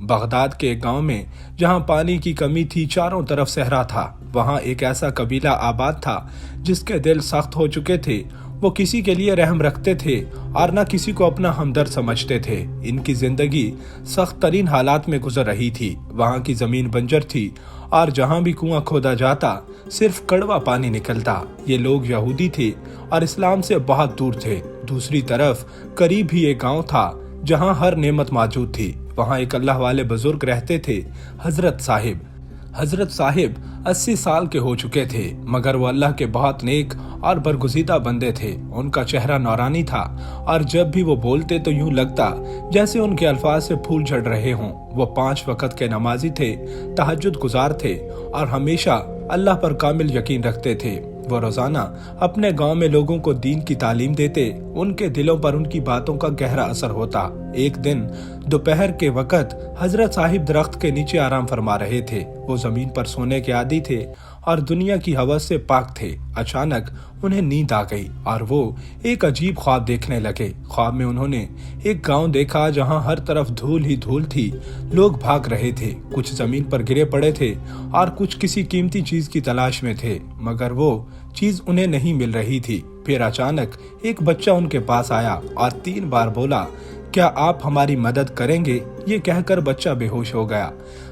Baghdad کے ایک گاؤں میں جہاں پانی کی کمی تھی، چاروں طرف صحرا تھا، وہاں ایک ایسا قبیلہ آباد تھا جس کے دل سخت ہو چکے تھے۔ وہ کسی کے لیے رحم رکھتے تھے اور نہ کسی کو اپنا ہمدرد سمجھتے تھے۔ ان کی زندگی سخت ترین حالات میں گزر رہی تھی۔ وہاں کی زمین بنجر تھی اور جہاں بھی کنواں کھودا جاتا صرف کڑوا پانی نکلتا۔ یہ لوگ یہودی تھے اور اسلام سے بہت دور تھے۔ دوسری طرف قریب ہی ایک گاؤں تھا جہاں ہر نعمت موجود تھی۔ وہاں ایک اللہ والے بزرگ رہتے تھے، حضرت صاحب 80 سال کے ہو چکے تھے، مگر وہ اللہ کے بہت نیک اور برگزیدہ بندے تھے۔ ان کا چہرہ نورانی تھا اور جب بھی وہ بولتے تو یوں لگتا جیسے ان کے الفاظ سے پھول جھڑ رہے ہوں۔ وہ 5 وقت کے نمازی تھے، تہجد گزار تھے اور ہمیشہ اللہ پر کامل یقین رکھتے تھے۔ وہ روزانہ اپنے گاؤں میں لوگوں کو دین کی تعلیم دیتے، ان کے دلوں پر ان کی باتوں کا گہرا اثر ہوتا۔ ایک دن دوپہر کے وقت حضرت صاحب درخت کے نیچے آرام فرما رہے تھے۔ وہ زمین پر سونے کے عادی تھے اور دنیا کی ہوس سے پاک تھے۔ اچانک انہیں نیند آ گئی اور وہ ایک عجیب خواب دیکھنے لگے۔ خواب میں انہوں نے ایک گاؤں دیکھا جہاں ہر طرف دھول ہی دھول تھی، لوگ بھاگ رہے تھے، کچھ زمین پر گرے پڑے تھے اور کچھ کسی قیمتی چیز کی تلاش میں تھے، مگر وہ چیز انہیں نہیں مل رہی تھی۔ پھر اچانک ایک بچہ ان کے پاس آیا اور 3 بار بولا، کیا آپ ہماری مدد کریں گے؟ یہ کہہ کر بچہ بے ہوش ہو گیا۔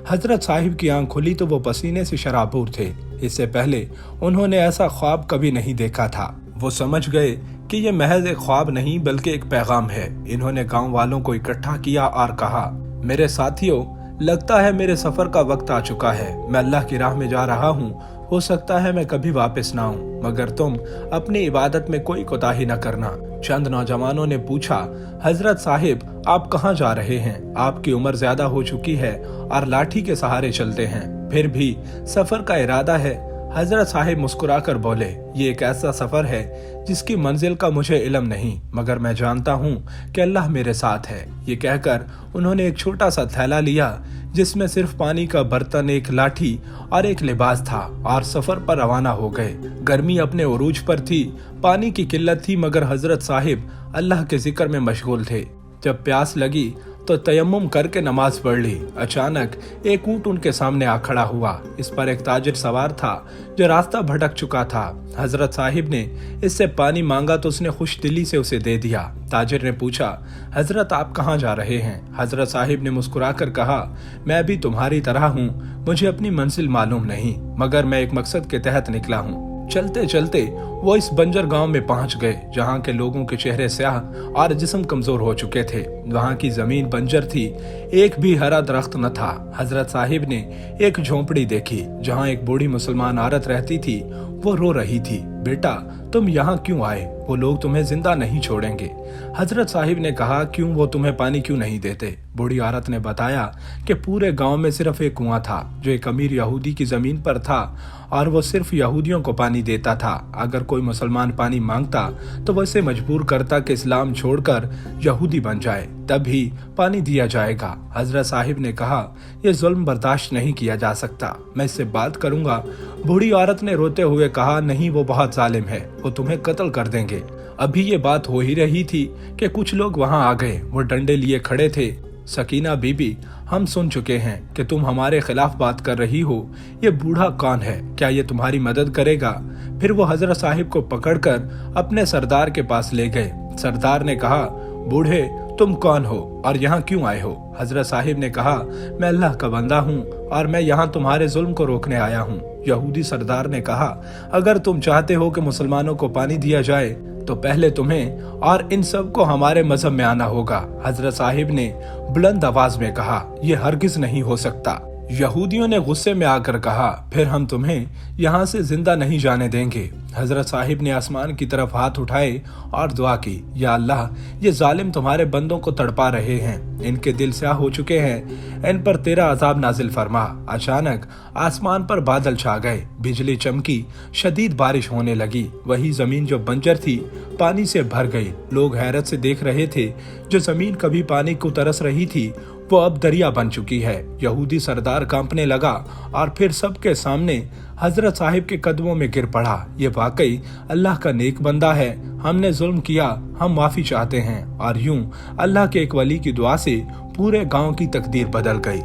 حضرت صاحب کی آنکھ کھلی تو وہ پسینے سے شرابور تھے۔ اس سے پہلے انہوں نے ایسا خواب کبھی نہیں دیکھا تھا۔ وہ سمجھ گئے کہ یہ محض ایک خواب نہیں بلکہ ایک پیغام ہے۔ انہوں نے گاؤں والوں کو اکٹھا کیا اور کہا، میرے ساتھیوں، لگتا ہے میرے سفر کا وقت آ چکا ہے۔ میں اللہ کی راہ میں جا رہا ہوں، ہو سکتا ہے میں کبھی واپس نہ آؤں، مگر تم اپنی عبادت میں کوئی کوتاہی نہ کرنا۔ چند نوجوانوں نے پوچھا، حضرت صاحب آپ کہاں جا رہے ہیں؟ آپ کی عمر زیادہ ہو چکی ہے اور لاٹھی کے سہارے چلتے ہیں، پھر بھی سفر کا ارادہ ہے؟ حضرت صاحب مسکرا کر بولے، یہ ایک ایسا سفر ہے جس کی منزل کا مجھے علم نہیں، مگر میں جانتا ہوں کہ اللہ میرے ساتھ ہے۔ یہ کہہ کر انہوں نے ایک چھوٹا سا تھیلا لیا جس میں صرف پانی کا برتن، ایک لاٹھی اور ایک لباس تھا، اور سفر پر روانہ ہو گئے۔ گرمی اپنے عروج پر تھی، پانی کی قلت تھی، مگر حضرت صاحب اللہ کے ذکر میں مشغول تھے۔ جب پیاس لگی تو تیمم کر کے نماز پڑھ لی۔ اچانک ایک اونٹ ان کے سامنے آ کھڑا ہوا۔ اس پر ایک تاجر سوار تھا جو راستہ بھٹک چکا تھا۔ حضرت صاحب نے اس سے پانی مانگا تو اس نے خوش دلی سے اسے دے دیا۔ تاجر نے پوچھا، حضرت آپ کہاں جا رہے ہیں؟ حضرت صاحب نے مسکرا کر کہا، میں بھی تمہاری طرح ہوں، مجھے اپنی منزل معلوم نہیں، مگر میں ایک مقصد کے تحت نکلا ہوں۔ چلتے چلتے وہ اس بنجر گاؤں میں پہنچ گئے جہاں کے لوگوں کے چہرے سیاہ اور جسم کمزور ہو چکے تھے۔ وہاں کی زمین بنجر تھی، ایک بھی ہرا درخت نہ تھا۔ حضرت صاحب نے ایک جھونپڑی دیکھی جہاں ایک بوڑھی مسلمان عورت رہتی تھی۔ وہ رو رہی تھی، بیٹا تم یہاں کیوں آئے؟ وہ لوگ تمہیں زندہ نہیں چھوڑیں گے۔ حضرت صاحب نے کہا، کیوں، وہ تمہیں پانی کیوں نہیں دیتے؟ بوڑھی عورت نے بتایا کہ پورے گاؤں میں صرف ایک کنواں تھا جو ایک امیر یہودی کی زمین پر تھا اور وہ صرف یہودیوں کو پانی دیتا تھا۔ اگر کوئی مسلمان پانی مانگتا تو وہ اسے مجبور کرتا کہ اسلام چھوڑ کر یہودی بن جائے، تب ہی پانی دیا جائے گا۔ حضرت صاحب نے کہا، یہ ظلم برداشت نہیں کیا جا سکتا، میں اس سے بات کروں گا۔ بوڑھی عورت نے روتے ہوئے کہا، نہیں، وہ بہت ظالم ہے، وہ تمہیں قتل کر دیں گے۔ ابھی یہ بات ہو ہی رہی تھی کہ کچھ لوگ وہاں آ گئے، وہ ڈنڈے لیے کھڑے تھے۔ سکینہ بی بی، ہم سن چکے ہیں کہ تم ہمارے خلاف بات کر رہی ہو، یہ بوڑھا کون ہے؟ کیا یہ تمہاری مدد کرے گا؟ پھر وہ حضرت صاحب کو پکڑ کر اپنے سردار کے پاس لے گئے۔ سردار نے کہا، بوڑھے تم کون ہو اور یہاں کیوں آئے ہو؟ حضرت صاحب نے کہا، میں اللہ کا بندہ ہوں اور میں یہاں تمہارے ظلم کو روکنے آیا ہوں۔ یہودی سردار نے کہا، اگر تم چاہتے ہو کہ مسلمانوں کو پانی دیا جائے تو پہلے تمہیں اور ان سب کو ہمارے مذہب میں آنا ہوگا۔ حضرت صاحب نے بلند آواز میں کہا، یہ ہرگز نہیں ہو سکتا۔ یہودیوں نے غصے میں آ کر کہا، پھر ہم تمہیں یہاں سے زندہ نہیں جانے دیں گے۔ حضرت صاحب نے آسمان کی طرف ہاتھ اٹھائے اور دعا کی، یا اللہ، یہ ظالم تمہارے بندوں کو تڑپا رہے ہیں، ان کے دل سیاہ ہو چکے ہیں، ان پر تیرا عذاب نازل فرما۔ اچانک آسمان پر بادل چھا گئے، بجلی چمکی، شدید بارش ہونے لگی۔ وہی زمین جو بنجر تھی پانی سے بھر گئی۔ لوگ حیرت سے دیکھ رہے تھے، جو زمین کبھی پانی کو ترس رہی تھی وہ اب دریا بن چکی ہے۔ یہودی سردار کانپنے لگا اور پھر سب کے سامنے حضرت صاحب کے قدموں میں گر پڑا۔ یہ واقعی اللہ کا نیک بندہ ہے، ہم نے ظلم کیا، ہم معافی چاہتے ہیں۔ اور یوں اللہ کے ایک ولی کی دعا سے پورے گاؤں کی تقدیر بدل گئی۔